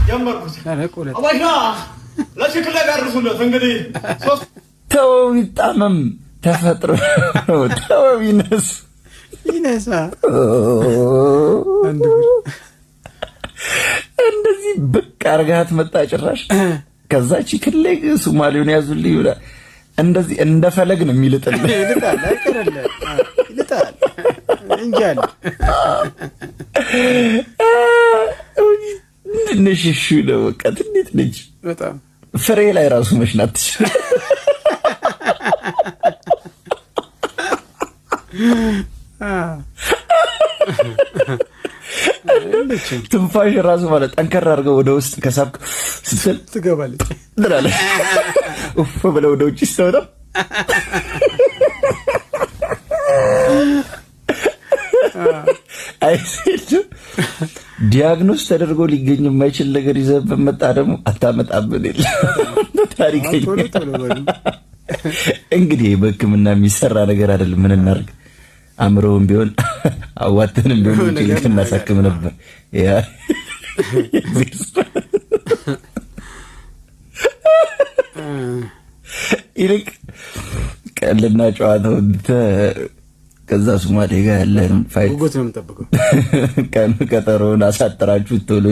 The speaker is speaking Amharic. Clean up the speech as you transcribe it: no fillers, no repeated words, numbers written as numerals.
ጀመርኩት። አባሻ ለሽክለ ጋርሱለት እንግዲህ ተው ይጣመም ተፈጥሮ ተው ይነሳ እንደዚህ ብቅ አርጋት መጣ ጭራሽ። ከዛች ክልል ሶማሌውን ያዙልኝ ይውላ እንደዚህ እንደፈለግ ነው የሚልጥልህ። ይልጣል አይቀርልህ ይልጣል እንጃል ንሽሹ ነው በቃ ትንሽ ልጅ በጣም ፍሬ ላይ ራሱ መሽናት ትችላለህ። ትንፋሽ ራሱ ማለት ጠንከር አድርገው ወደ ውስጥ ከሳብክ ስትል ትገባለች ትላለች። ኡፍ ብለው ወደ ውጭ ስትወጣ አይሴት ዲያግኖስ ተደርጎ ሊገኝ የማይችል ነገር ይዘህ በመጣ ደግሞ አታመጣብን የለ ታሪከኛ። እንግዲህ በሕክምና የሚሰራ ነገር አይደለም። ምን እናድርግ? አምሮም ቢሆን አዋተንም ቢሆን ልክ እናሳክም ነበር። ያ ይልቅ ቀልና ጨዋታው ከዛ ሶማሌ ጋር ያለን ፋይት ጉጉት ነው የምጠብቀው። ቀኑ ቀጠሮውን አሳጥራችሁ ቶሎ